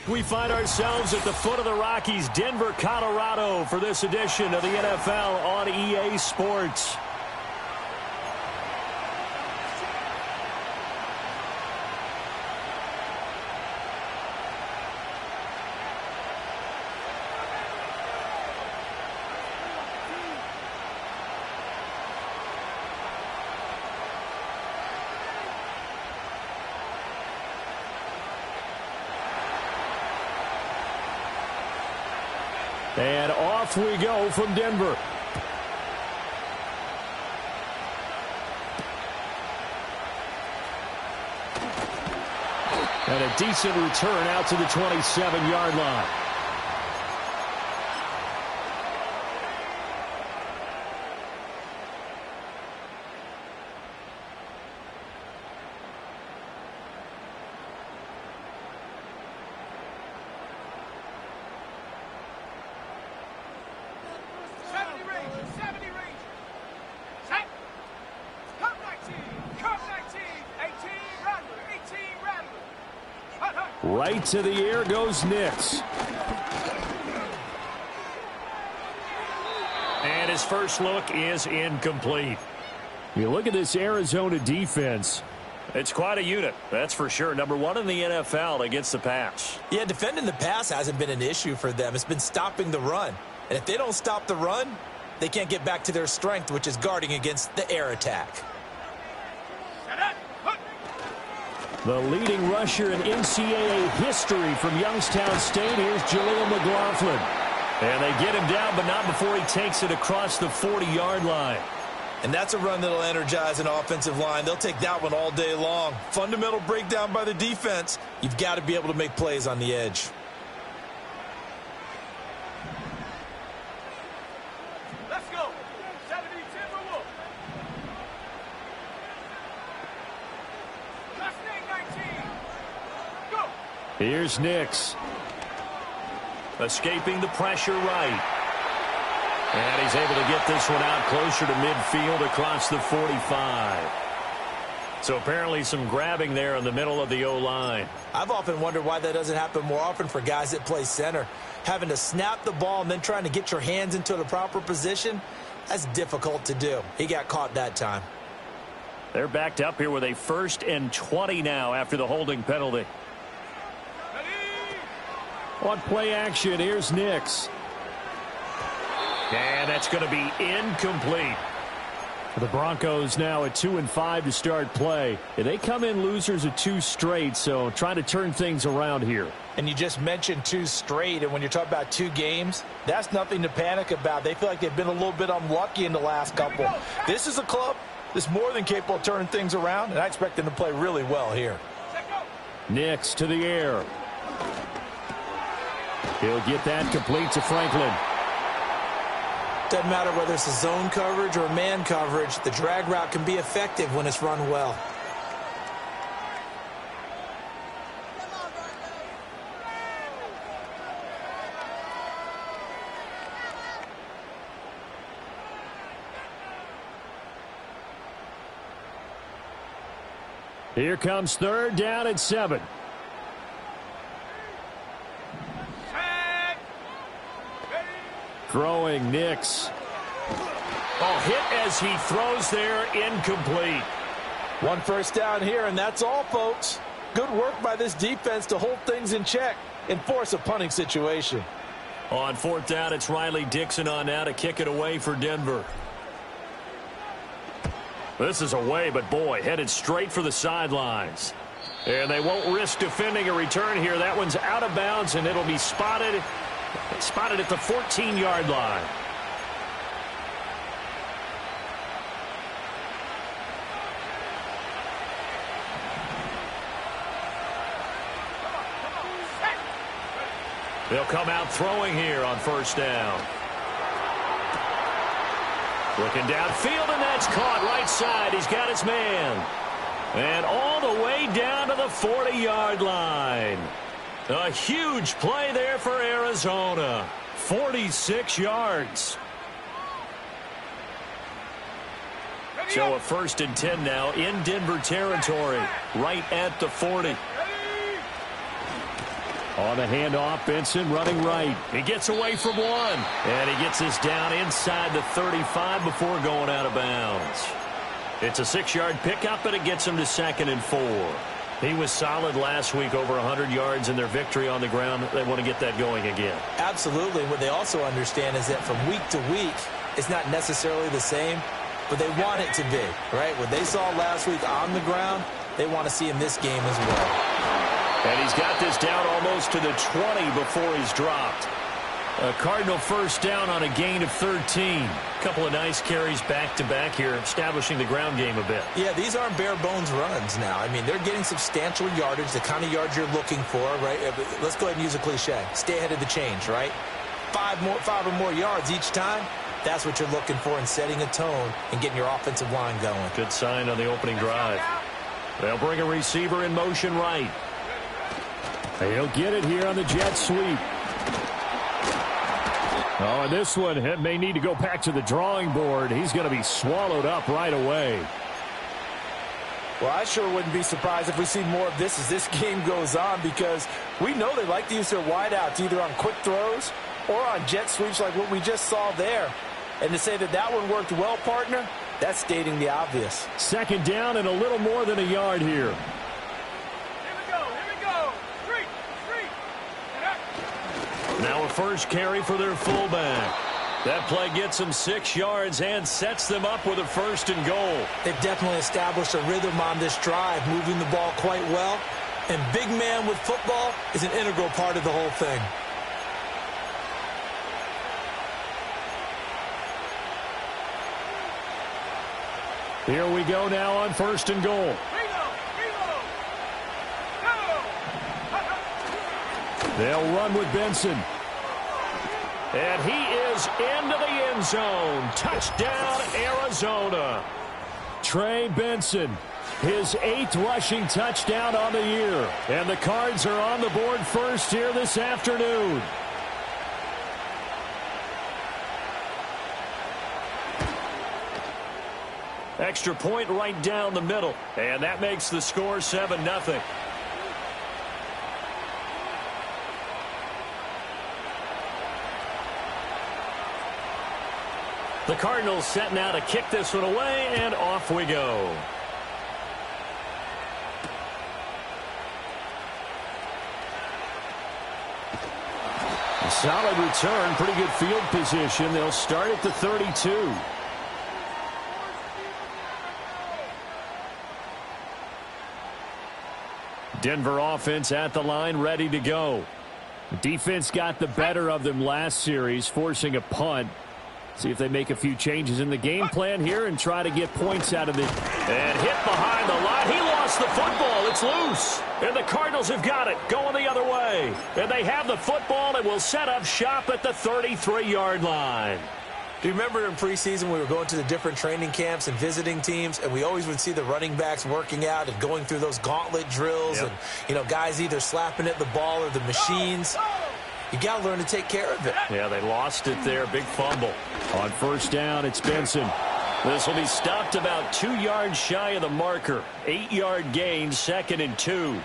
We find ourselves at the foot of the Rockies, Denver, Colorado, for this edition of the NFL on EA Sports. And off we go from Denver. And a decent return out to the 27-yard line. Right to the air goes Nix. And his first look is incomplete. You look at this Arizona defense. It's quite a unit, that's for sure. Number one in the NFL against the pass. Yeah, defending the pass hasn't been an issue for them. It's been stopping the run. And if they don't stop the run, they can't get back to their strength, which is guarding against the air attack. The leading rusher in NCAA history from Youngstown State. Here's Jaleel McLaughlin. And they get him down, but not before he takes it across the 40-yard line. And that's a run that'll energize an offensive line. They'll take that one all day long. Fundamental breakdown by the defense. You've got to be able to make plays on the edge. Let's go. 70-10 for Wolf. Here's Nix. Escaping the pressure right. And he's able to get this one out closer to midfield across the 45. So apparently some grabbing there in the middle of the O-line. I've often wondered why that doesn't happen more often for guys that play center. Having to snap the ball and then trying to get your hands into the proper position, that's difficult to do. He got caught that time. They're backed up here with a 1st and 20 now after the holding penalty. On play action, here's Nix. And that's going to be incomplete. The Broncos now at 2-5 to start play. They come in losers of 2 straight, so trying to turn things around here. And you just mentioned 2 straight, and when you're talking about 2 games, that's nothing to panic about. They feel like they've been a little bit unlucky in the last couple. This is a club that's more than capable of turning things around, and I expect them to play really well here. Nix to the air. He'll get that complete to Franklin. Doesn't matter whether it's a zone coverage or man coverage, the drag route can be effective when it's run well. Here comes 3rd down at 7. Throwing Nix. Oh, hit as he throws there, incomplete. 1 first down here, and that's all, folks. Good work by this defense to hold things in check and force a punting situation. On 4th down, it's Riley Dixon on now to kick it away for Denver. This is away, but boy, headed straight for the sidelines. And they won't risk defending a return here. That one's out of bounds, and it'll be spotted at the 14-yard line. They'll come out throwing here on 1st down. Looking downfield, and that's caught right side. He's got his man. And all the way down to the 40-yard line. A huge play there for Arizona. 46 yards. So a 1st and 10 now in Denver territory, right at the 40. On the handoff, Benson running right. He gets away from one. And he gets this down inside the 35 before going out of bounds. It's a 6-yard pickup, and it gets him to 2nd and 4. He was solid last week, over 100 yards in their victory on the ground. They want to get that going again. Absolutely. What they also understand is that from week to week, it's not necessarily the same, but they want it to be, right? What they saw last week on the ground, they want to see in this game as well. And he's got this down almost to the 20 before he's dropped. A Cardinal first down on a gain of 13. Couple of nice carries back-to-back here, establishing the ground game a bit. Yeah, these aren't bare-bones runs now. I mean, they're getting substantial yardage, the kind of yards you're looking for, right? Let's go ahead and use a cliche. Stay ahead of the change, right? Five or more yards each time. That's what you're looking for in setting a tone and getting your offensive line going. Good sign on the opening drive. They'll bring a receiver in motion right. He'll get it here on the jet sweep. Oh, and this one may need to go back to the drawing board. He's going to be swallowed up right away. Well, I sure wouldn't be surprised if we see more of this as this game goes on, because we know they like to use their wideouts either on quick throws or on jet sweeps like what we just saw there. And to say that that one worked well, partner, that's stating the obvious. 2nd down and a little more than a yard here. Now a first carry for their fullback. That play gets them 6 yards and sets them up with a 1st and goal. They've definitely established a rhythm on this drive, moving the ball quite well. And big man with football is an integral part of the whole thing. Here we go now on 1st and goal. They'll run with Benson. And he is into the end zone. Touchdown, Arizona. Trey Benson, his 8th rushing touchdown on the year. And the Cards are on the board first here this afternoon. Extra point right down the middle. And that makes the score 7-0. The Cardinals setting out to kick this one away, and off we go. A solid return, pretty good field position. They'll start at the 32. Denver offense at the line, ready to go. The defense got the better of them last series, forcing a punt. See if they make a few changes in the game plan here and try to get points out of it. And hit behind the line. He lost the football. It's loose. And the Cardinals have got it, going the other way. And they have the football and will set up shop at the 33-yard line. Do you remember in preseason we were going to the different training camps and visiting teams, and we always would see the running backs working out and going through those gauntlet drills, and, you know, guys either slapping at the ball or the machines. You got to learn to take care of it. Yeah, they lost it there. Big fumble. On 1st down, it's Benson. This will be stopped about 2 yards shy of the marker. 8-yard gain, 2nd and 2.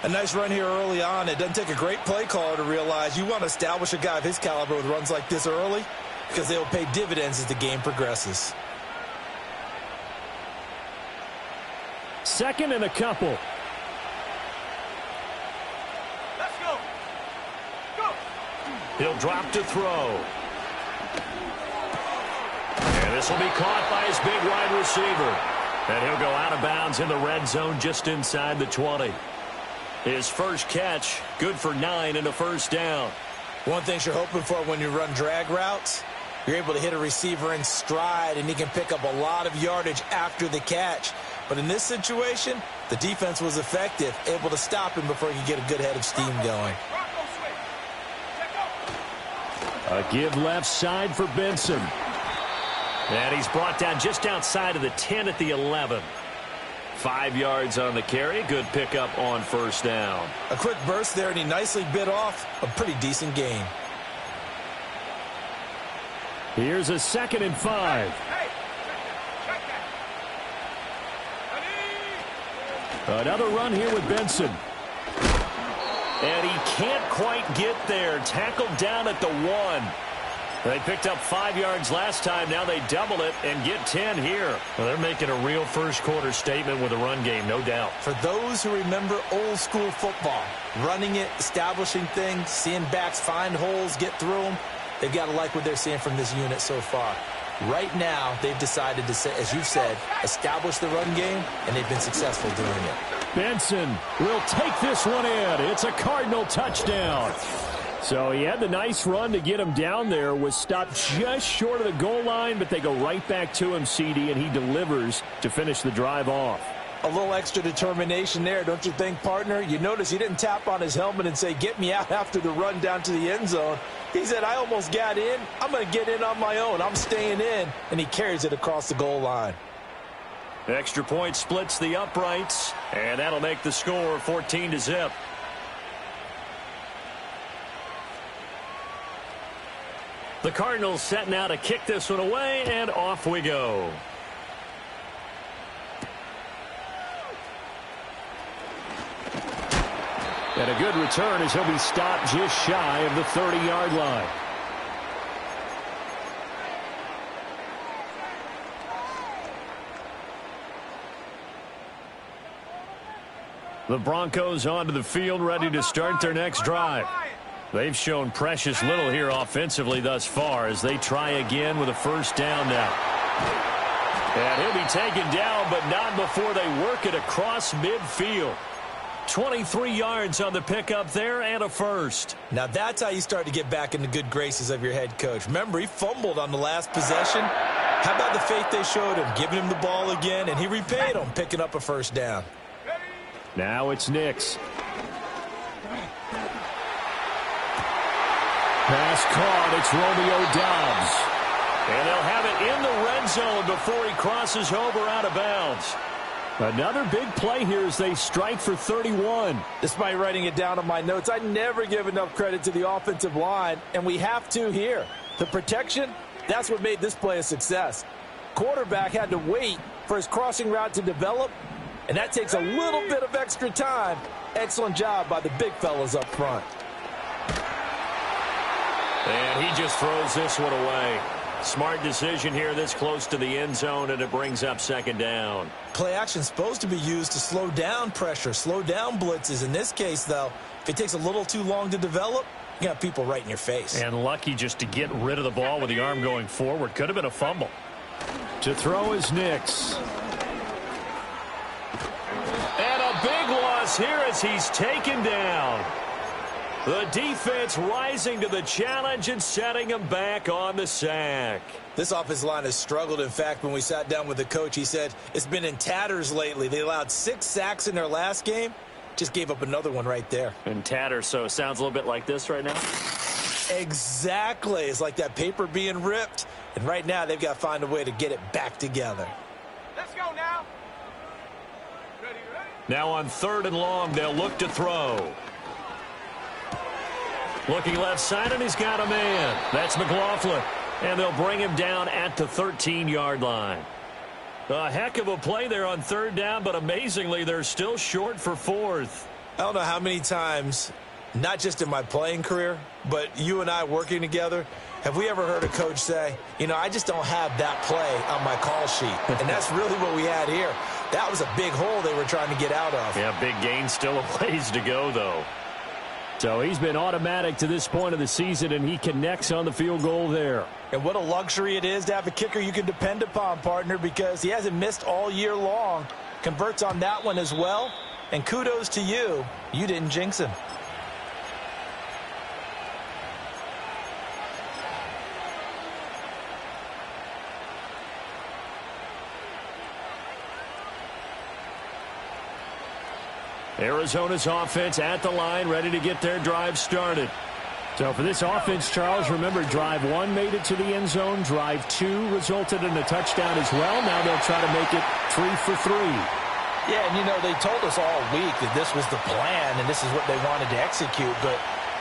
A nice run here early on. It doesn't take a great play caller to realize you want to establish a guy of his caliber with runs like this early, because they will pay dividends as the game progresses. 2nd and a couple. He'll drop to throw. And this will be caught by his big wide receiver. And he'll go out of bounds in the red zone just inside the 20. His first catch, good for 9 and a 1st down. One thing you're hoping for when you run drag routes, you're able to hit a receiver in stride, and he can pick up a lot of yardage after the catch. But in this situation, the defense was effective, able to stop him before he could get a good head of steam going. A give left side for Benson. And he's brought down just outside of the 10 at the 11. 5 yards on the carry. Good pickup on 1st down. A quick burst there, and he nicely bit off a pretty decent gain. Here's a 2nd and 5. Another run here with Benson. And he can't quite get there. Tackled down at the 1. They picked up 5 yards last time. Now they double it and get 10 here. Well, they're making a real first-quarter statement with a run game, no doubt. For those who remember old-school football, running it, establishing things, seeing backs find holes, get through them, they've got to like what they're seeing from this unit so far. Right now, they've decided to, say, as you've said, establish the run game, and they've been successful doing it. Benson will take this one in. It's a Cardinal touchdown. So he had the nice run to get him down there, was stopped just short of the goal line, but they go right back to him, CD, and he delivers to finish the drive off. A little extra determination there, don't you think, partner? You notice he didn't tap on his helmet and say, get me out after the run down to the end zone. He said, I almost got in. I'm going to get in on my own. I'm staying in. And he carries it across the goal line. Extra point splits the uprights, and that'll make the score 14-0. The Cardinals setting out to kick this one away, and off we go. And a good return as he'll be stopped just shy of the 30-yard line. The Broncos onto the field, ready to start their next drive. They've shown precious little here offensively thus far as they try again with a first down now. And he'll be taken down, but not before they work it across midfield. 23 yards on the pickup there and a first. Now that's how you start to get back in the good graces of your head coach. Remember, he fumbled on the last possession. How about the faith they showed him, giving him the ball again, and he repaid them, picking up a first down. Now it's Nix. Pass caught. It's Romeo Doubs. And they'll have it in the red zone before he crosses over out of bounds. Another big play here as they strike for 31. Despite writing it down on my notes, I never give enough credit to the offensive line, and we have to here. The protection, that's what made this play a success. Quarterback had to wait for his crossing route to develop, and that takes a little bit of extra time. Excellent job by the big fellas up front. And he just throws this one away. Smart decision here this close to the end zone, and it brings up second down. Play action is supposed to be used to slow down pressure, slow down blitzes. In this case, though, if it takes a little too long to develop, you got people right in your face. And lucky just to get rid of the ball with the arm going forward. Could have been a fumble. To throw is Nix. And a big loss here as he's taken down. The defense rising to the challenge and setting him back on the sack. This offensive line has struggled. In fact, when we sat down with the coach, he said it's been in tatters lately. They allowed 6 sacks in their last game. Just gave up another one right there. In tatters, so it sounds a little bit like this right now? Exactly. It's like that paper being ripped. And right now, they've got to find a way to get it back together. Let's go now. Ready. Now on 3rd and long, they'll look to throw. Looking left side, and he's got a man. That's McLaughlin. And they'll bring him down at the 13-yard line. A heck of a play there on 3rd down, but amazingly, they're still short for 4th. I don't know how many times, not just in my playing career, but you and I working together, have we ever heard a coach say, you know, I just don't have that play on my call sheet. And that's really what we had here. That was a big hole they were trying to get out of. Yeah, big gain, still a ways to go, though. So he's been automatic to this point of the season, and he connects on the field goal there. And what a luxury it is to have a kicker you can depend upon, partner, because he hasn't missed all year long. Converts on that one as well. And kudos to you. You didn't jinx him. Arizona's offense at the line, ready to get their drive started. So for this offense, Charles, remember, drive 1 made it to the end zone. Drive 2 resulted in a touchdown as well. Now they'll try to make it 3 for 3. Yeah, and you know, they told us all week that this was the plan and this is what they wanted to execute. But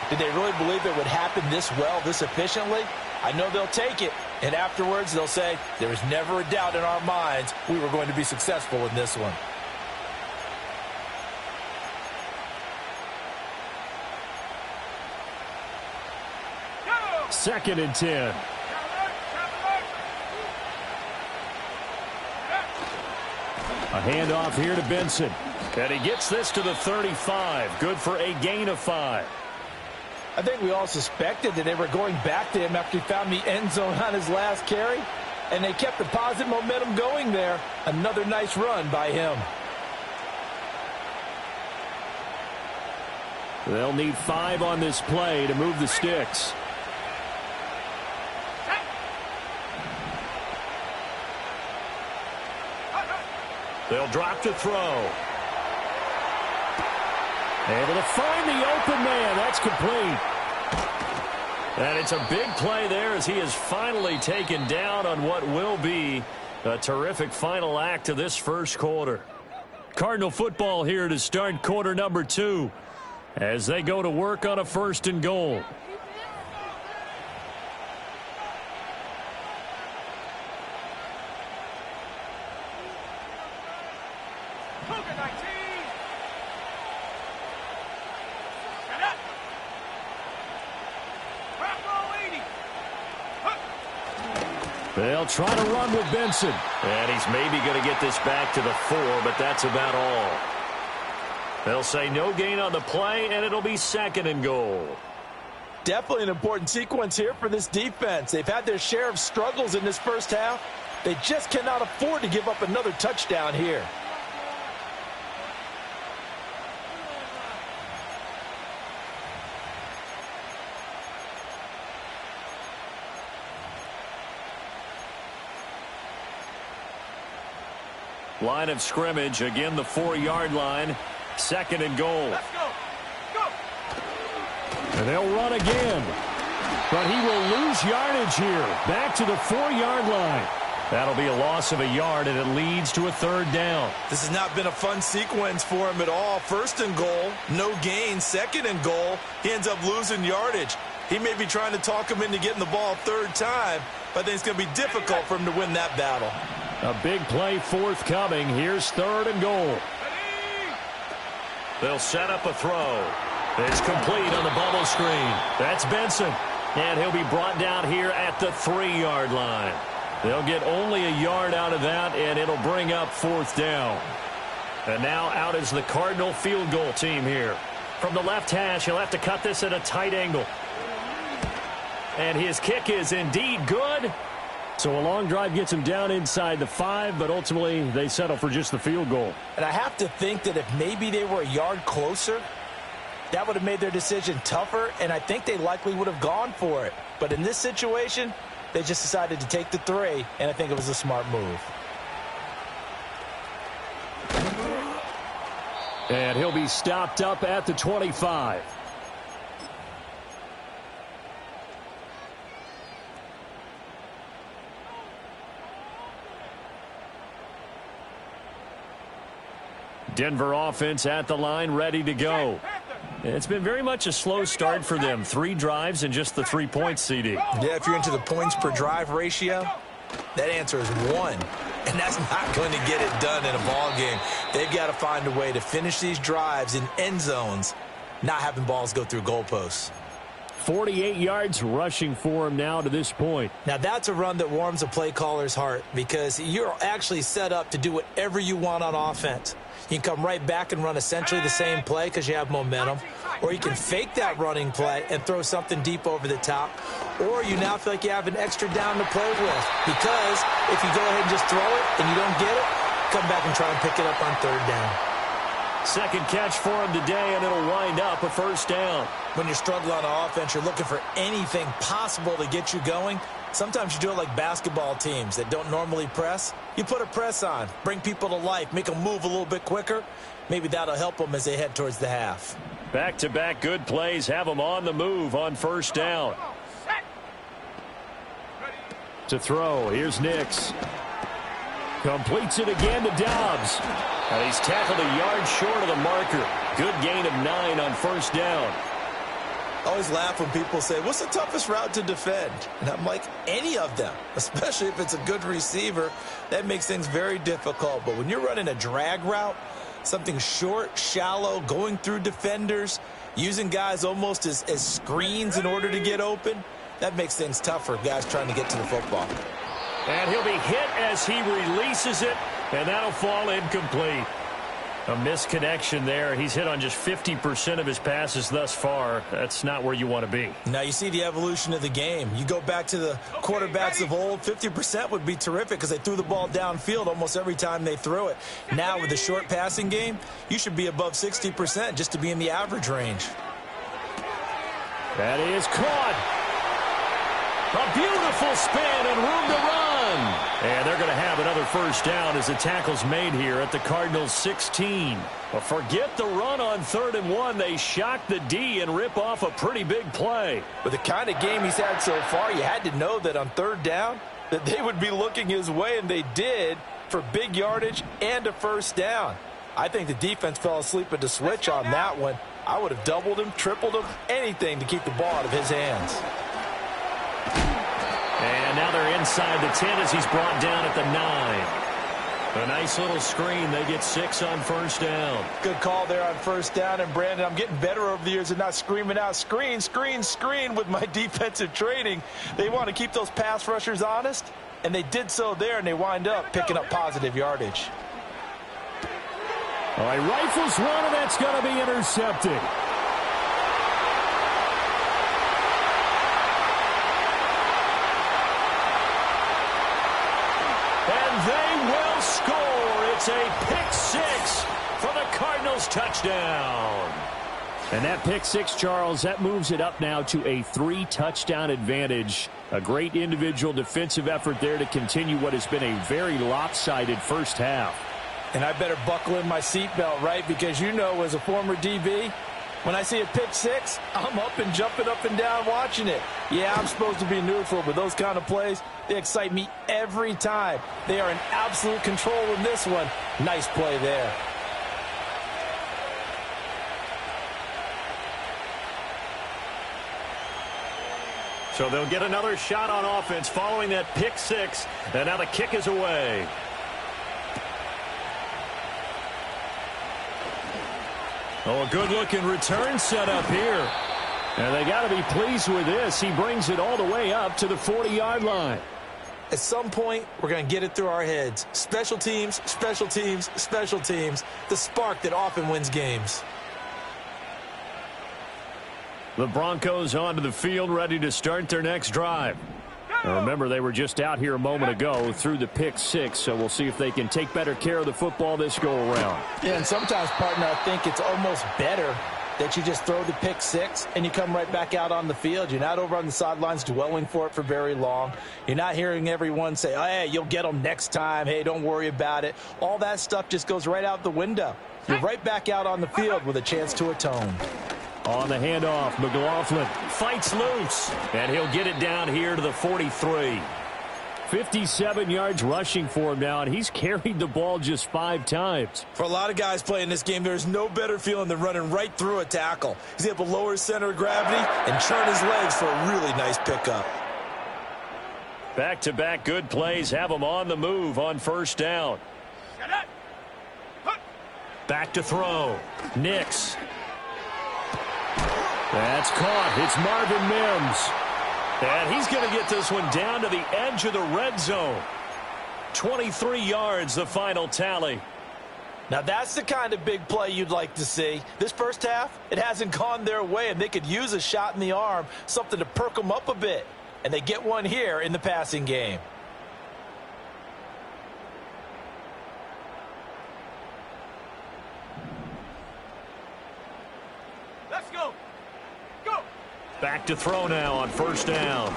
did they really believe it would happen this well, this efficiently? I know they'll take it. And afterwards, they'll say, there was never a doubt in our minds we were going to be successful in this one. 2nd and 10. A handoff here to Benson. And he gets this to the 35. Good for a gain of 5. I think we all suspected that they were going back to him after he found the end zone on his last carry. And they kept the positive momentum going there. Another nice run by him. They'll need 5 on this play to move the sticks. They'll drop to throw. Able to find the open man. That's complete. And it's a big play there as he is finally taken down on what will be a terrific final act to this first quarter. Cardinal football here to start quarter number 2 as they go to work on a 1st and goal. They'll try to run with Benson. And he's maybe going to get this back to the 4, but that's about all. They'll say no gain on the play, and it'll be 2nd and goal. Definitely an important sequence here for this defense. They've had their share of struggles in this first half. They just cannot afford to give up another touchdown here. Line of scrimmage, again the 4-yard line. 2nd and goal. Let's go. Go. And they'll run again. But he will lose yardage here. Back to the 4-yard line. That'll be a loss of a yard, and it leads to a 3rd down. This has not been a fun sequence for him at all. 1st and goal, no gain. 2nd and goal, he ends up losing yardage. He may be trying to talk him into getting the ball 3rd time, but I think it's going to be difficult for him to win that battle. A big play forthcoming. Here's 3rd and goal. They'll set up a throw. It's complete on the bubble screen. That's Benson. And he'll be brought down here at the 3-yard line. They'll get only a yard out of that, and it'll bring up 4th down. And now out is the Cardinal field goal team here. From the left hash, he'll have to cut this at a tight angle. And his kick is indeed good. So a long drive gets him down inside the 5, but ultimately they settle for just the field goal. And I have to think that if maybe they were a yard closer, that would have made their decision tougher, and I think they likely would have gone for it. But in this situation, they just decided to take the 3, and I think it was a smart move. And he'll be stopped up at the 25. Denver offense at the line, ready to go. It's been very much a slow start for them. 3 drives and just the 3 points, CD. Yeah, if you're into the points per drive ratio, that answer is 1. And that's not going to get it done in a ball game. They've got to find a way to finish these drives in end zones, not having balls go through goalposts. 48 yards rushing for him now to this point. Now, that's a run that warms a play caller's heart because you're actually set up to do whatever you want on offense. You can come right back and run essentially the same play because you have momentum. Or you can fake that running play and throw something deep over the top. Or you now feel like you have an extra down to play with. Because if you go ahead and just throw it and you don't get it, come back and try and pick it up on 3rd down. 2nd catch for him today, and it'll wind up a 1st down. When you're struggling on offense, you're looking for anything possible to get you going. Sometimes you do it like basketball teams that don't normally press. You put a press on, bring people to life, make them move a little bit quicker. Maybe that'll help them as they head towards the half. Back-to-back good plays have them on the move on 1st down. To throw, here's Nix. Completes it again to Dobbs. And he's tackled a yard short of the marker. Good gain of 9 on 1st down. I always laugh when people say, what's the toughest route to defend? And I'm like, any of them, especially if it's a good receiver. That makes things very difficult. But when you're running a drag route, something short, shallow, going through defenders, using guys almost as screens in order to get open, that makes things tough for guys trying to get to the football. And he'll be hit as he releases it, and that'll fall incomplete. A misconnection there. He's hit on just 50% of his passes thus far. That's not where you want to be. Now you see the evolution of the game. You go back to the quarterbacks of old, 50% would be terrific because they threw the ball downfield almost every time they threw it. Now with the short passing game, you should be above 60% just to be in the average range. That is caught. A beautiful spin and room to run. And they're going to have another first down as the tackle's made here at the Cardinals 16. But forget the run on 3rd and 1. They shock the D and rip off a pretty big play. With the kind of game he's had so far, you had to know that on 3rd down that they would be looking his way, and they did, for big yardage and a first down. I think the defense fell asleep at the switch on that one. I would have doubled him, tripled him, anything to keep the ball out of his hands. And now they're inside the 10 as he's brought down at the 9. A nice little screen. They get 6 on first down. Good call there on first down. And, Brandon, I'm getting better over the years of not screaming out, screen, screen, screen with my defensive training. They want to keep those pass rushers honest, and they did so there, and they wind up picking up positive yardage. All right, rifles one, and that's going to be intercepted. They will score. It's a pick 6 for the Cardinals touchdown. And that pick 6, Charles, that moves it up now to a 3-touchdown advantage. A great individual defensive effort there to continue what has been a very lopsided first half. And I better buckle in my seatbelt, right? Because you know, as a former DB, when I see a pick 6, I'm up and jumping up and down watching it. Yeah, I'm supposed to be neutral, but those kind of plays, they excite me every time. They are in absolute control in this one. Nice play there. So they'll get another shot on offense following that pick 6, and now the kick is away. Oh, a good-looking return set up here. And they got to be pleased with this. He brings it all the way up to the 40-yard line. At some point, we're going to get it through our heads. Special teams, special teams, special teams. The spark that often wins games. The Broncos onto the field, ready to start their next drive. Now remember, they were just out here a moment ago through the pick 6, so we'll see if they can take better care of the football this go-around. Yeah, and sometimes, partner, I think it's almost better that you just throw the pick 6 and you come right back out on the field. You're not over on the sidelines dwelling for it for very long. You're not hearing everyone say, oh, hey, you'll get them next time. Hey, don't worry about it. All that stuff just goes right out the window. You're right back out on the field with a chance to atone. On the handoff, McLaughlin fights loose, and he'll get it down here to the 43. 57 yards rushing for him now, and he's carried the ball just 5 times. For a lot of guys playing this game, there's no better feeling than running right through a tackle. He's able to lower his center of gravity and churn his legs for a really nice pickup. Back-to-back good plays have him on the move on first down. Back to throw. Nix. That's caught. It's Marvin Mims. And he's going to get this one down to the edge of the red zone. 23 yards, the final tally. Now, that's the kind of big play you'd like to see. This first half, it hasn't gone their way, and they could use a shot in the arm, something to perk them up a bit. And they get one here in the passing game. Let's go. Go. Back to throw now on first down.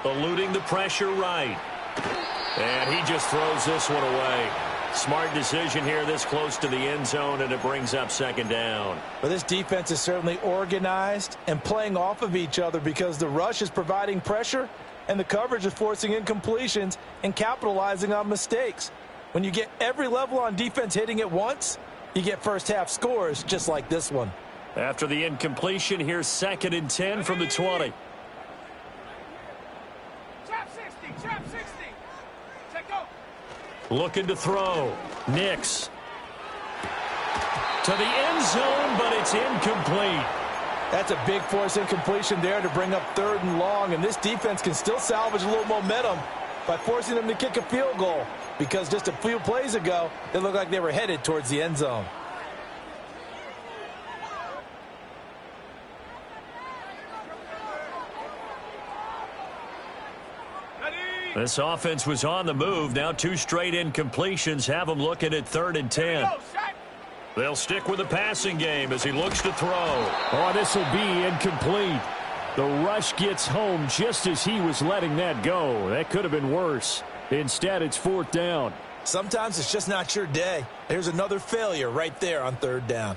Eluding the pressure right. And he just throws this one away. Smart decision here this close to the end zone, and it brings up second down. But this defense is certainly organized and playing off of each other because the rush is providing pressure and the coverage is forcing incompletions and capitalizing on mistakes. When you get every level on defense hitting at once, you get first half scores just like this one. After the incompletion, here's 2nd and 10 from the 20. Trap 60. Trap 60. Check go. Looking to throw. Nix. To the end zone, but it's incomplete. That's a big force incompletion there to bring up 3rd and long, and this defense can still salvage a little momentum by forcing them to kick a field goal, because just a few plays ago, they looked like they were headed towards the end zone. This offense was on the move. Now 2 straight incompletions have them looking at 3rd and 10. They'll stick with the passing game as he looks to throw. Oh, this will be incomplete. The rush gets home just as he was letting that go. That could have been worse. Instead, it's 4th down. Sometimes it's just not your day. There's another failure right there on 3rd down.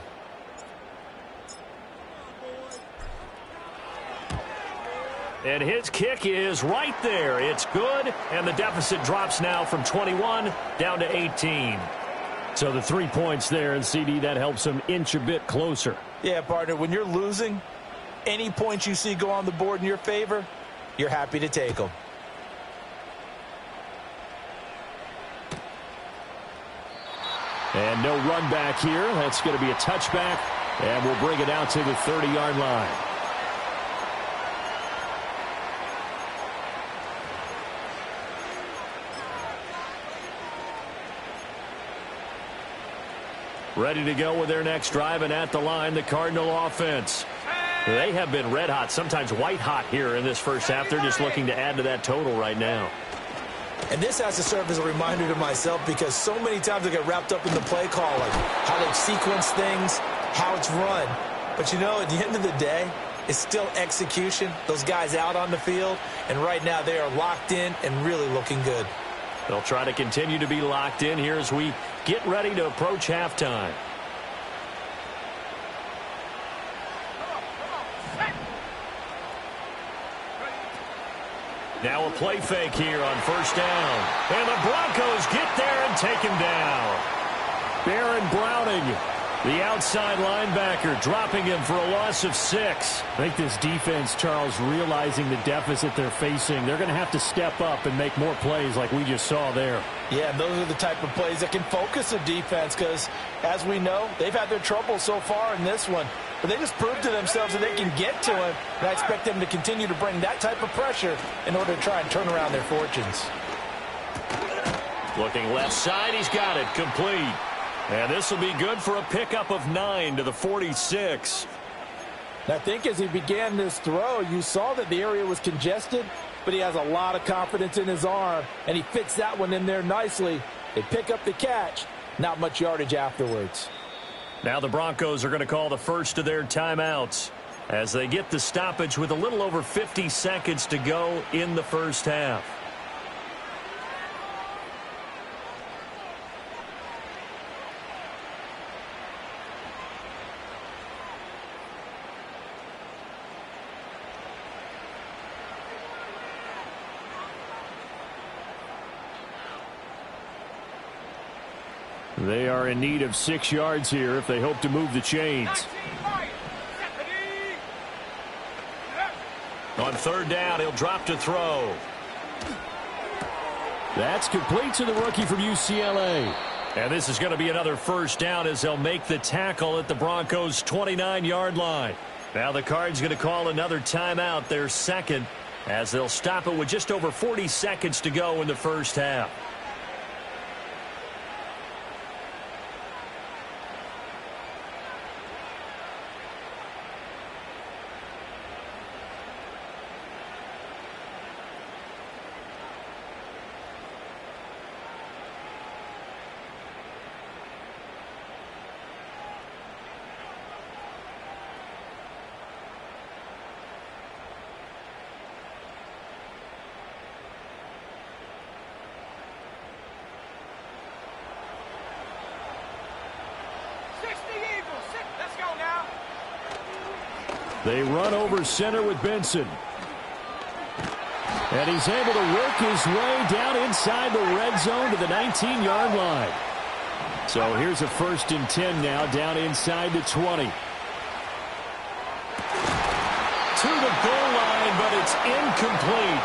And his kick is right there. It's good, and the deficit drops now from 21 down to 18. So the 3 points there, and CD, that helps him inch a bit closer. Yeah, partner, when you're losing, any points you see go on the board in your favor, you're happy to take them. And no run back here. That's going to be a touchback, and we'll bring it out to the 30-yard line. Ready to go with their next drive, and at the line, the Cardinal offense. They have been red hot, sometimes white hot here in this first half. They're just looking to add to that total right now. And this has to serve as a reminder to myself, because so many times I get wrapped up in the play call, like how they sequence things, how it's run. But, you know, at the end of the day, it's still execution. Those guys out on the field, and right now they are locked in and really looking good. They'll try to continue to be locked in here as we get ready to approach halftime. Now a play fake here on 1st down. And the Broncos get there and take him down. Baron Browning, the outside linebacker, dropping him for a loss of 6. I think this defense, Charles, realizing the deficit they're facing, they're going to have to step up and make more plays like we just saw there. Yeah, those are the type of plays that can focus a defense, because, as we know, they've had their trouble so far in this one. But they just proved to themselves that they can get to him, and I expect them to continue to bring that type of pressure in order to try and turn around their fortunes. Looking left side, he's got it, complete. And this will be good for a pickup of 9 to the 46. I think as he began this throw, you saw that the area was congested, but he has a lot of confidence in his arm, and he fits that one in there nicely. They pick up the catch, not much yardage afterwards. Now the Broncos are going to call the first of their timeouts as they get the stoppage with a little over 50 seconds to go in the first half. They are in need of 6 yards here if they hope to move the chains. On 3rd down, he'll drop to throw. That's complete to the rookie from UCLA. And this is going to be another 1st down as they'll make the tackle at the Broncos' 29-yard line. Now the Cards going to call another timeout, their second, as they'll stop it with just over 40 seconds to go in the first half. They run over center with Benson. And he's able to work his way down inside the red zone to the 19-yard line. So here's a 1st and 10 now, down inside the 20. To the goal line, but it's incomplete.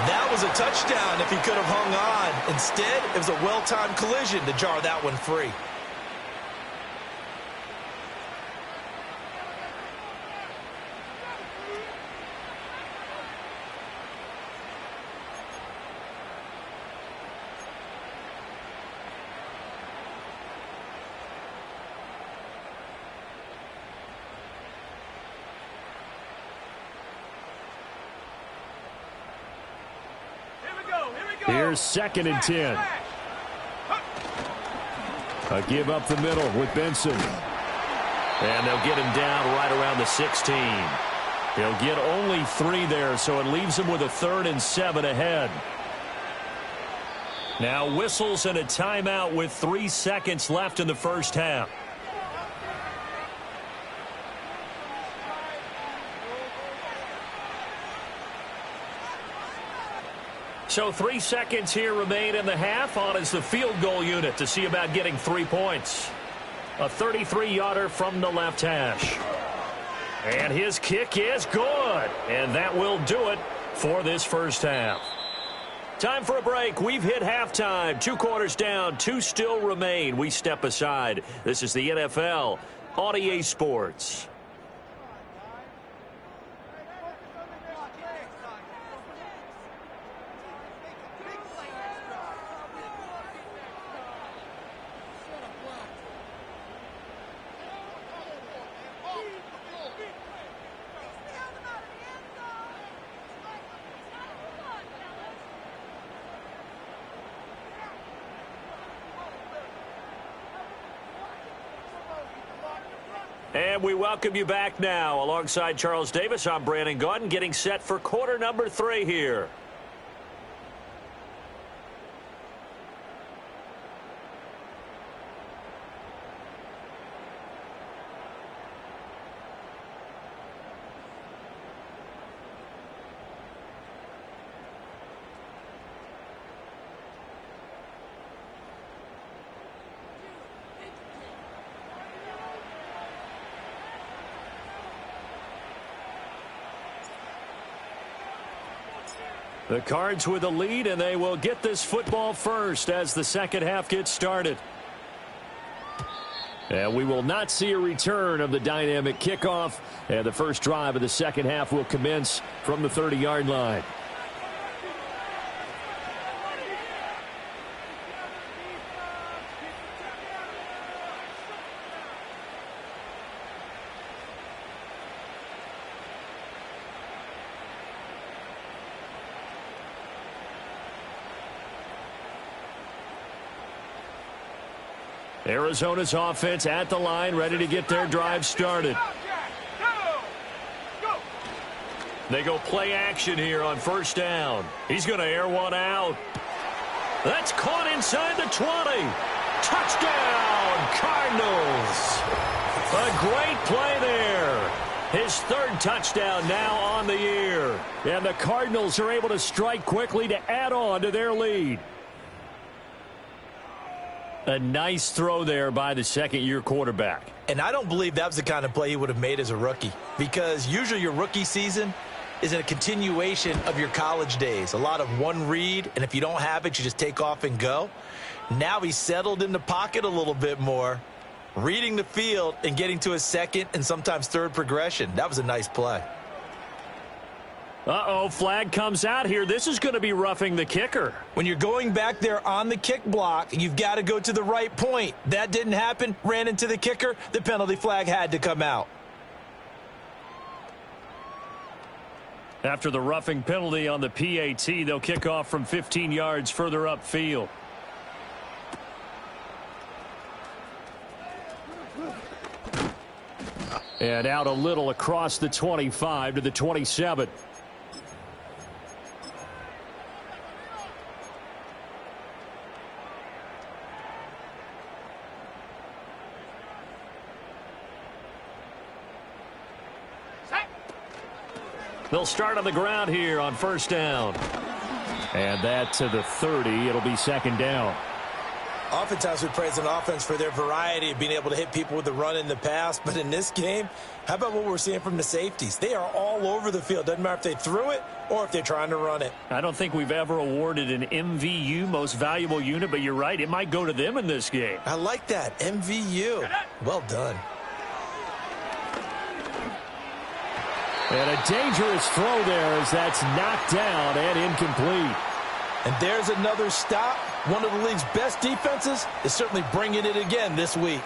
That was a touchdown if he could have hung on. Instead, it was a well-timed collision to jar that one free. Here's 2nd and 10. A give up the middle with Benson. And they'll get him down right around the 16. He'll get only 3 there, so it leaves him with a 3rd and 7 ahead. Now whistles and a timeout with 3 seconds left in the first half. So 3 seconds here remain in the half. On is the field goal unit to see about getting 3 points. A 33-yarder from the left hash. And his kick is good. And that will do it for this first half. Time for a break. We've hit halftime. 2 quarters down. 2 still remain. We step aside. This is the NFL on EA Sports. And we welcome you back now. Alongside Charles Davis, I'm Brandon Gaudin, getting set for quarter number 3 here. The Cards with a lead, and they will get this football first as the second half gets started. And we will not see a return of the dynamic kickoff, and the first drive of the second half will commence from the 30-yard line. Arizona's offense at the line, ready to get their drive started. They go play action here on first down. He's going to air one out. That's caught inside the 20. Touchdown, Cardinals. A great play there. His 3rd touchdown now on the year. And the Cardinals are able to strike quickly to add on to their lead. A nice throw there by the second-year quarterback. And I don't believe that was the kind of play he would have made as a rookie, because usually your rookie season is a continuation of your college days. A lot of one read, and if you don't have it, you just take off and go. Now he's settled in the pocket a little bit more, reading the field and getting to his 2nd and sometimes 3rd progression. That was a nice play. Uh-oh, flag comes out here. This is going to be roughing the kicker. When you're going back there on the kick block, you've got to go to the right point. That didn't happen. Ran into the kicker. The penalty flag had to come out. After the roughing penalty on the PAT, they'll kick off from 15 yards further upfield. And out a little across the 25 to the 27. They'll start on the ground here on first down. And that to the 30. It'll be second down. Oftentimes we praise an offense for their variety of being able to hit people with the run in the pass. But in this game, how about what we're seeing from the safeties? They are all over the field. Doesn't matter if they threw it or if they're trying to run it. I don't think we've ever awarded an MVU, most valuable unit, but you're right. It might go to them in this game. I like that. MVU. Well done. And a dangerous throw there as that's knocked down and incomplete. And there's another stop. One of the league's best defenses is certainly bringing it again this week.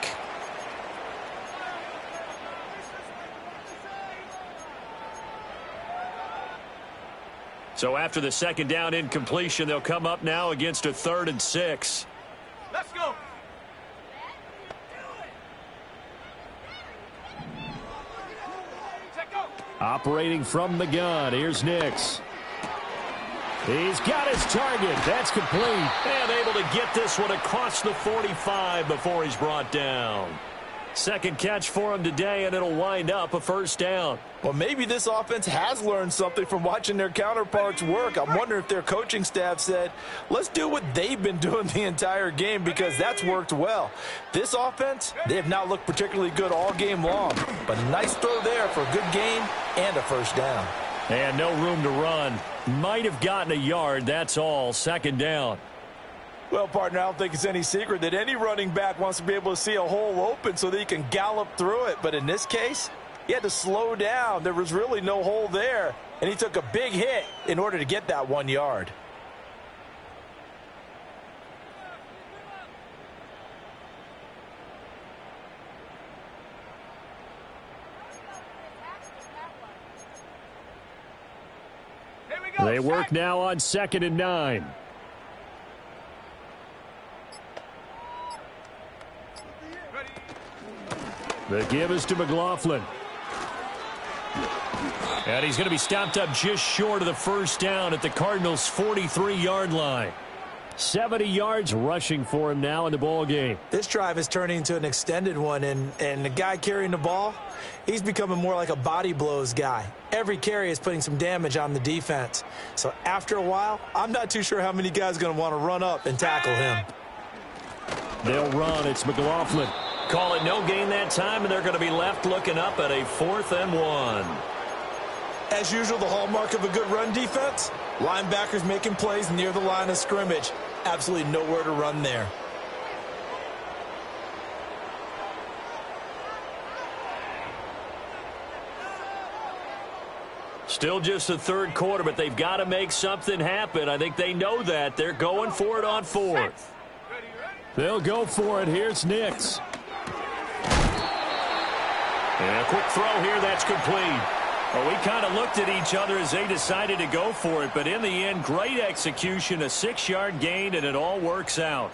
So after the second down incompletion, they'll come up now against a 3rd and 6. Let's go. Operating from the gun, here's Nix. He's got his target. That's complete. And able to get this one across the 45 before he's brought down. Second catch for him today, and it'll wind up a 1st down. Well, maybe this offense has learned something from watching their counterparts work. I'm wondering if their coaching staff said, let's do what they've been doing the entire game, because that's worked well. This offense, they have not looked particularly good all game long, but a nice throw there for a good gain and a 1st down. And no room to run. Might have gotten a yard, that's all. 2nd down. Well, partner, I don't think it's any secret that any running back wants to be able to see a hole open so that he can gallop through it. But in this case, he had to slow down. There was really no hole there, and he took a big hit in order to get that 1 yard. They work now on 2nd and 9. The give is to McLaughlin. And he's going to be stopped up just short of the 1st down at the Cardinals' 43-yard line. 70 yards rushing for him now in the ball game. This drive is turning into an extended one, and the guy carrying the ball, he's becoming more like a body blows guy. Every carry is putting some damage on the defense. So after a while, I'm not too sure how many guys are going to want to run up and tackle him. They'll run. It's McLaughlin. Call it no gain that time, and they're going to be left looking up at a 4th and 1. As usual, the hallmark of a good run defense, linebackers making plays near the line of scrimmage. Absolutely nowhere to run there. Still just the 3rd quarter, but they've got to make something happen. I think they know that. They're going for it on 4th. They'll go for it. Here's Nix. And a quick throw here, that's complete. Well, we kind of looked at each other as they decided to go for it, but in the end, great execution, a 6-yard gain, and it all works out.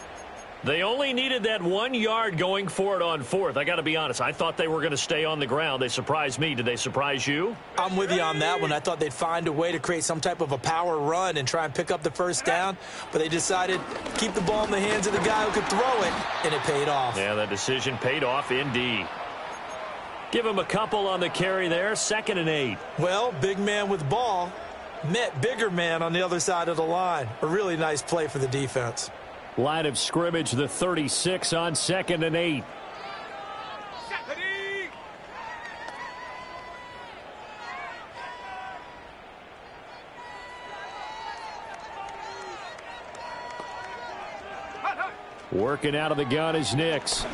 They only needed that 1 yard going for it on 4th. I got to be honest, I thought they were going to stay on the ground. They surprised me. Did they surprise you? I'm with you on that one. I thought they'd find a way to create some type of a power run and try and pick up the 1st down, but they decided to keep the ball in the hands of the guy who could throw it, and it paid off. Yeah, that decision paid off indeed. Give him a couple on the carry there, 2nd and 8. Well, big man with ball met bigger man on the other side of the line. A really nice play for the defense. Line of scrimmage, the 36 on 2nd and 8. Working out of the gun is Nix.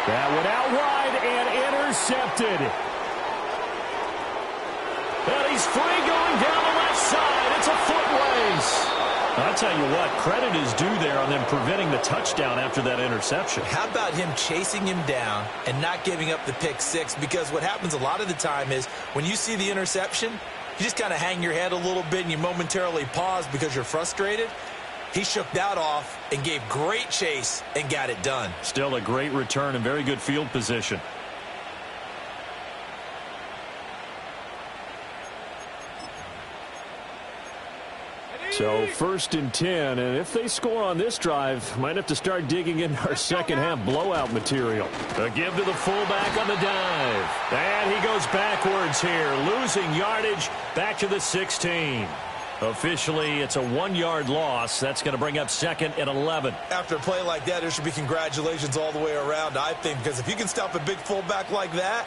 That went out wide and intercepted. And he's free going down the left side. It's a foot race. I'll tell you what, credit is due there on them preventing the touchdown after that interception. How about him chasing him down and not giving up the pick 6? Because what happens a lot of the time is when you see the interception, you just kind of hang your head a little bit and you momentarily pause because you're frustrated. He shook that off and gave great chase and got it done. Still a great return and very good field position. So 1st and 10, and if they score on this drive, might have to start digging in our second half blowout material. A give to the fullback on the dive. And he goes backwards here, losing yardage back to the 16. Officially, it's a 1-yard loss. That's going to bring up 2nd and 11. After a play like that, there should be congratulations all the way around, I think, because if you can stop a big fullback like that,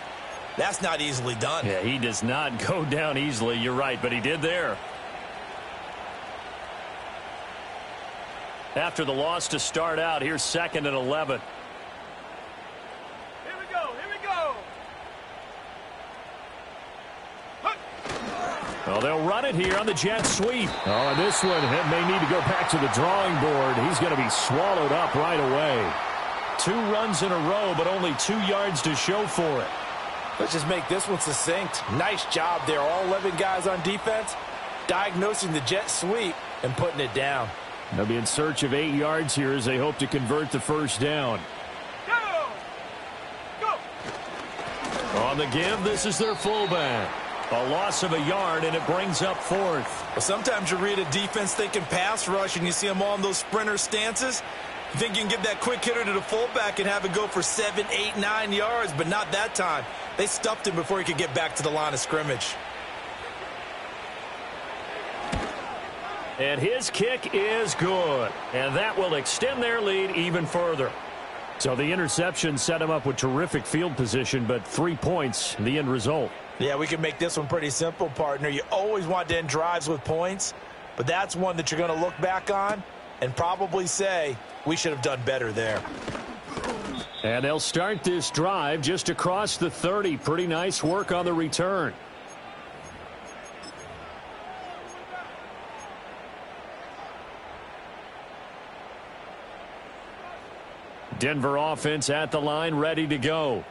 that's not easily done. Yeah, he does not go down easily. You're right, but he did there. After the loss to start out, here's 2nd and 11. Here we go. Here we go. Well, they'll run it here on the jet sweep. Oh, and this one may need to go back to the drawing board. He's going to be swallowed up right away. 2 runs in a row, but only 2 yards to show for it. Let's just make this one succinct. Nice job there. All 11 guys on defense diagnosing the jet sweep and putting it down. They'll be in search of 8 yards here as they hope to convert the first down. Go! On the give, this is their fullback. A loss of a yard, and it brings up 4th. Well, sometimes you read a defense thinking pass rush, and you see them all in those sprinter stances. You think you can get that quick hitter to the fullback and have it go for 7, 8, 9 yards, but not that time. They stuffed him before he could get back to the line of scrimmage. And his kick is good. And that will extend their lead even further. So the interception set him up with terrific field position, but 3 points, the end result. Yeah, we can make this one pretty simple, partner. You always want to end drives with points, but that's one that you're going to look back on and probably say, we should have done better there. And they'll start this drive just across the 30. Pretty nice work on the return. Denver offense at the line, ready to go.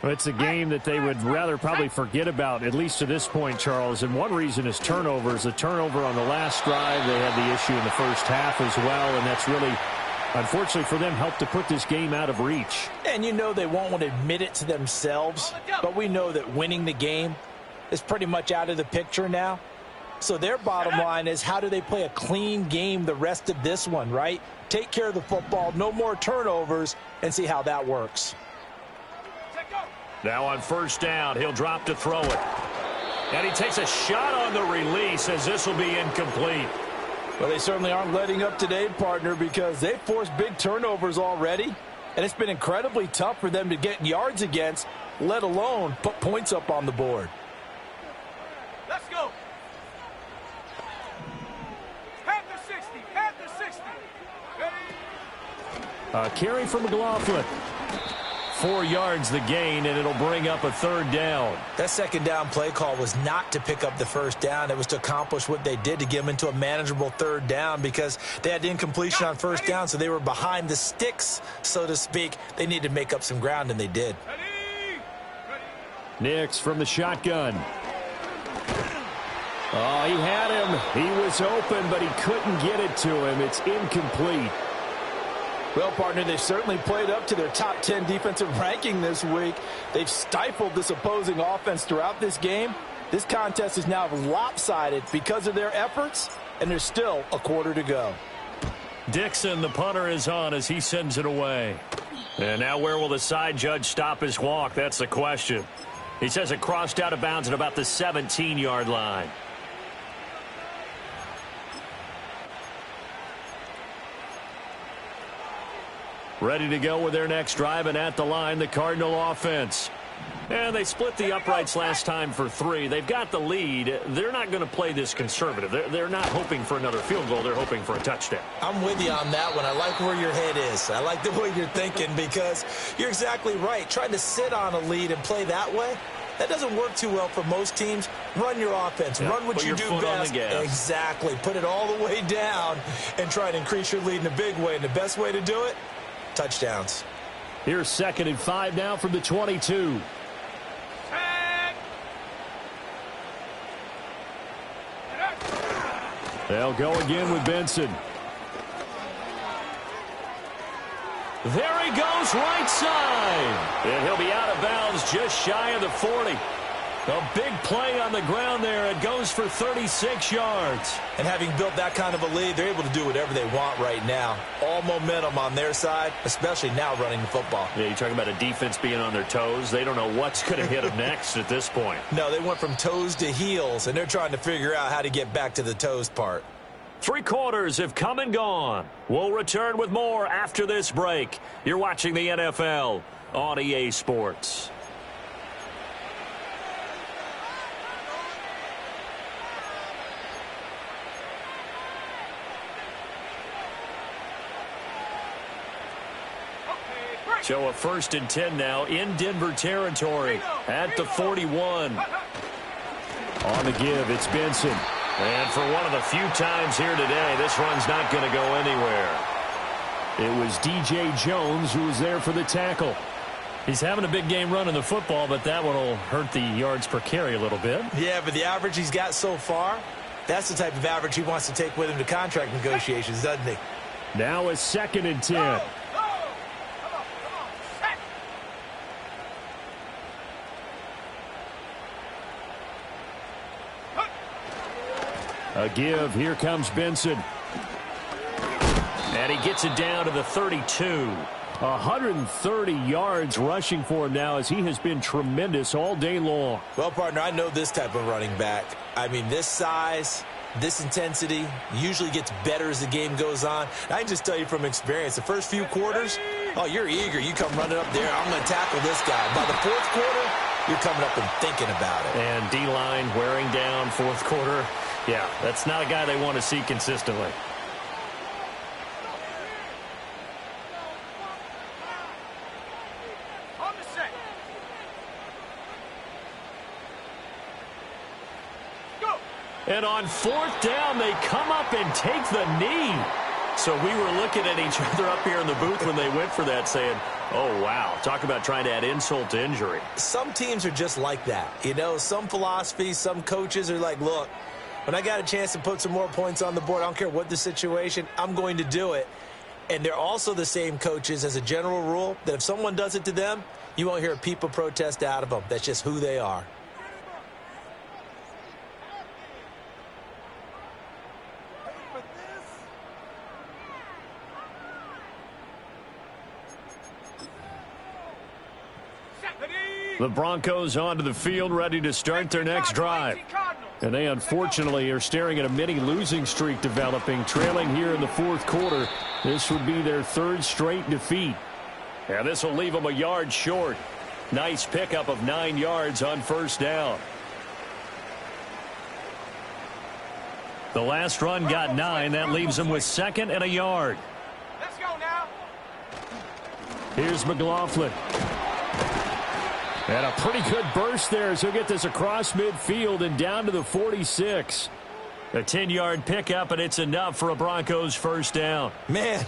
Well, it's a game that they would rather probably forget about, at least to this point, Charles. And one reason is turnovers. A turnover on the last drive. They had the issue in the first half as well, and that's really, unfortunately for them, helped to put this game out of reach. And you know they won't want to admit it to themselves, but we know that winning the game is pretty much out of the picture now. So their bottom line is, how do they play a clean game the rest of this one, right? Take care of the football, no more turnovers, and see how that works. Now on first down, he'll drop to throw it. And he takes a shot on the release as this will be incomplete. Well, they certainly aren't letting up today, partner, because they've forced big turnovers already. And it's been incredibly tough for them to get yards against, let alone put points up on the board. Let's go! Half the 60, half the 60. Ready? A carry from McLaughlin. 4 yards the gain, and it'll bring up a third down. That second down play call was not to pick up the first down. It was to accomplish what they did, to get them into a manageable third down, because they had incompletion on first down, so they were behind the sticks, so to speak. They needed to make up some ground, and they did. Nix from the shotgun. Oh, he had him. He was open, but he couldn't get it to him. It's incomplete. Well, partner, they've certainly played up to their top 10 defensive ranking this week. They've stifled this opposing offense throughout this game. This contest is now lopsided because of their efforts, and there's still a quarter to go. Dixon, the punter, is on as he sends it away. And now where will the side judge stop his walk? That's the question. He says it crossed out of bounds at about the 17-yard line. Ready to go with their next drive, and at the line, the Cardinal offense. And they split the uprights last time for 3. They've got the lead. They're not going to play this conservative. They're not hoping for another field goal. They're hoping for a touchdown. I'm with you on that one. I like where your head is. I like the way you're thinking, because you're exactly right. Trying to sit on a lead and play that way, that doesn't work too well for most teams. Run your offense. Yeah, run what you do best. Exactly. Put it all the way down and try to increase your lead in a big way. And the best way to do it, touchdowns. Here's 2nd and 5 now from the 22. They'll go again with Benson. There he goes, right side. And he'll be out of bounds just shy of the 40. A big play on the ground there. It goes for 36 yards. And having built that kind of a lead, they're able to do whatever they want right now. All momentum on their side, especially now running the football. Yeah, you're talking about a defense being on their toes. They don't know what's going to hit them next at this point. No, they went from toes to heels, and they're trying to figure out how to get back to the toes part. 3 quarters have come and gone. We'll return with more after this break. You're watching the NFL on EA Sports. So a 1st and 10 now in Denver territory at the 41. On the give, it's Benson. And for one of the few times here today, this run's not going to go anywhere. It was DJ Jones who was there for the tackle. He's having a big game running the football, but that one will hurt the yards per carry a little bit. Yeah, but the average he's got so far, That's the type of average he wants to take with him to contract negotiations, doesn't he? Now a 2nd and 10. A give. Here comes Benson. And he gets it down to the 32. 130 yards rushing for him now as he has been tremendous all day long. Well, partner, I know this type of running back. I mean, this size, this intensity usually gets better as the game goes on. And I can just tell you from experience, the first few quarters, oh, you're eager. You come running up there, I'm going to tackle this guy. By the fourth quarter, you're coming up and thinking about it. And D-line wearing down fourth quarter. Yeah, that's not a guy they want to see consistently. And on 4th down, they come up and take the knee. So we were looking at each other up here in the booth when they went for that saying, oh, wow, talk about trying to add insult to injury. Some teams are just like that. You know, some philosophies, some coaches are like, look, when I got a chance to put some more points on the board, I don't care what the situation, I'm going to do it. And they're also the same coaches as a general rule that if someone does it to them, you won't hear a peep of protest out of them. That's just who they are. The Broncos onto the field, ready to start their next drive. And they unfortunately are staring at a mini losing streak developing, trailing here in the 4th quarter. This would be their 3rd straight defeat. Yeah, this will leave them a yard short. Nice pickup of 9 yards on 1st down. The last run got 9. That leaves them with 2nd and a yard. Let's go now. Here's McLaughlin. And a pretty good burst there as he'll get this across midfield and down to the 46. A 10-yard pickup, and it's enough for a Broncos 1st down. Man,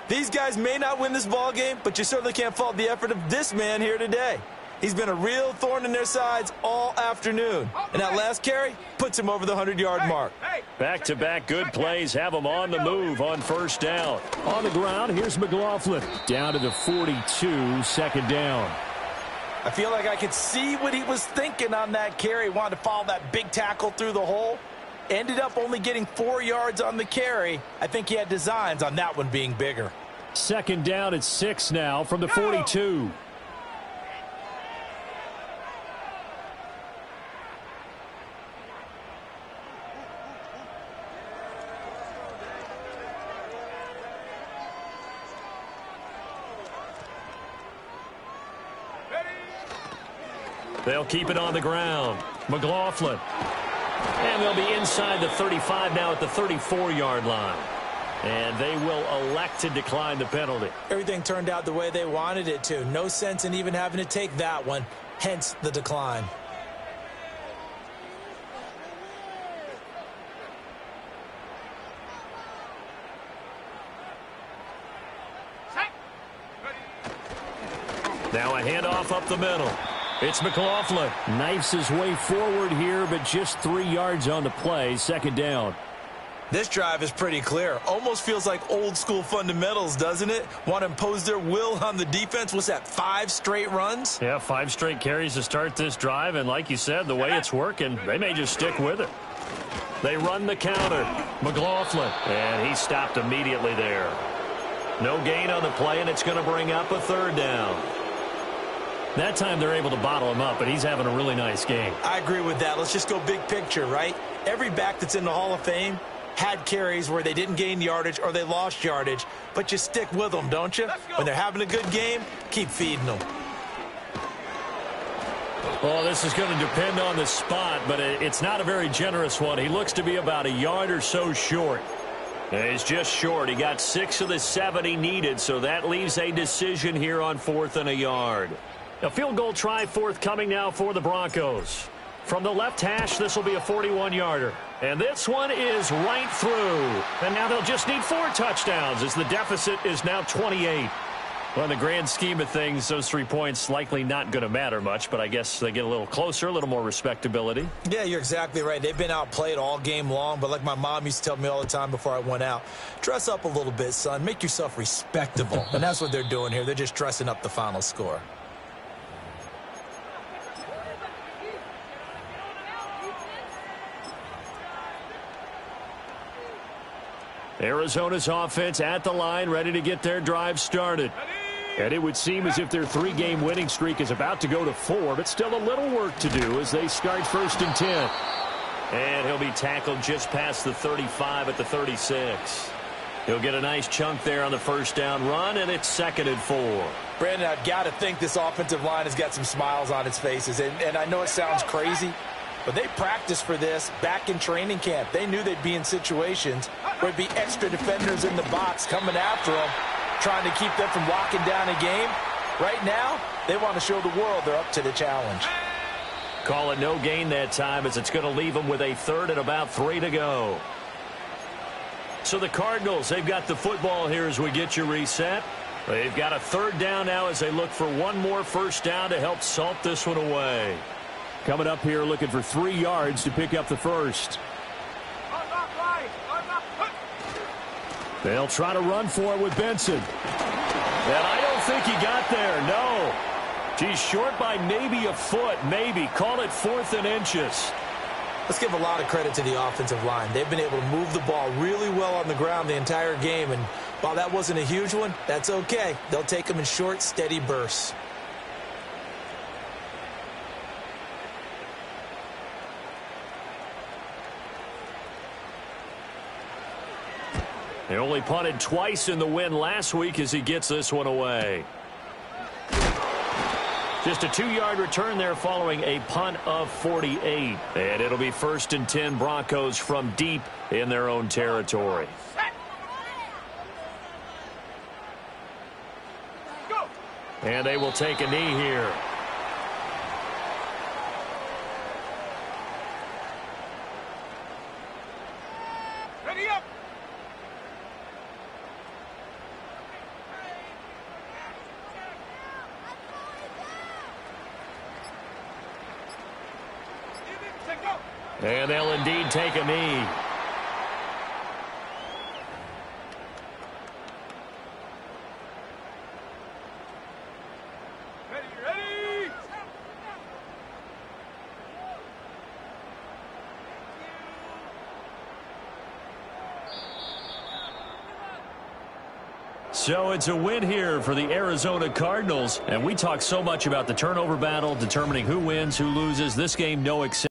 these guys may not win this ball game, but you certainly can't fault the effort of this man here today. He's been a real thorn in their sides all afternoon. And that last carry puts him over the 100-yard mark. Back-to-back good plays have him on the move on 1st down. On the ground, here's McLaughlin. Down to the 42, 2nd down. I feel like I could see what he was thinking on that carry. Wanted to follow that big tackle through the hole. Ended up only getting 4 yards on the carry. I think he had designs on that one being bigger. 2nd down at 6 now from the 42. They'll keep it on the ground. McLaughlin. And they'll be inside the 35 now at the 34-yard line. And they will elect to decline the penalty. Everything turned out the way they wanted it to. No sense in even having to take that one. Hence the decline. Now a handoff up the middle. It's McLaughlin. Knifes his way forward here, but just 3 yards on the play. 2nd down. This drive is pretty clear. Almost feels like old school fundamentals, doesn't it? Want to impose their will on the defense. What's that, 5 straight runs? Yeah, 5 straight carries to start this drive. And like you said, the way it's working, they may just stick with it. They run the counter. McLaughlin. And he stopped immediately there. No gain on the play, and it's going to bring up a 3rd down. That time they're able to bottle him up, but he's having a really nice game. I agree with that. Let's just go big picture, right? Every back that's in the Hall of Fame had carries where they didn't gain yardage or they lost yardage, but you stick with them, don't you? When they're having a good game, keep feeding them. Well, this is going to depend on the spot, but it's not a very generous one. He looks to be about a yard or so short. And he's just short. He got 6 of the 7 he needed, so that leaves a decision here on 4th and a yard. A field goal try forthcoming now for the Broncos. From the left hash, this will be a 41-yarder. And this one is right through. And now they'll just need 4 touchdowns as the deficit is now 28. Well, in the grand scheme of things, those 3 points likely not going to matter much, but I guess they get a little closer, a little more respectability. Yeah, you're exactly right. They've been outplayed all game long, but like my mom used to tell me all the time before I went out, dress up a little bit, son. Make yourself respectable. And that's what they're doing here. They're just dressing up the final score. Arizona's offense at the line, ready to get their drive started. And it would seem as if their 3-game winning streak is about to go to 4, but still a little work to do as they start 1st and 10. And he'll be tackled just past the 35 at the 36. He'll get a nice chunk there on the first down run, and it's 2nd and 4. Brandon, I've got to think this offensive line has got some smiles on its faces. And I know it sounds crazy, but they practiced for this back in training camp. They knew they'd be in situations where there'd be extra defenders in the box coming after them, trying to keep them from locking down a game. Right now, they want to show the world they're up to the challenge. Call it no gain that time as it's going to leave them with a 3rd and about 3 to go. So the Cardinals, they've got the football here as we get you reset. They've got a 3rd down now as they look for one more first down to help salt this one away. Coming up here looking for 3 yards to pick up the first. They'll try to run for it with Benson. And I don't think he got there, no. He's short by maybe a foot, maybe. Call it 4th and inches. Let's give a lot of credit to the offensive line. They've been able to move the ball really well on the ground the entire game. And while that wasn't a huge one, that's okay. They'll take them in short, steady bursts. They only punted twice in the win last week as he gets this one away. Just a 2-yard return there following a punt of 48. And it'll be 1st and 10 Broncos from deep in their own territory. And they will take a knee here. Ready up. And they'll indeed take a knee. Ready. So it's a win here for the Arizona Cardinals. And we talk so much about the turnover battle, determining who wins, who loses. This game, no exception.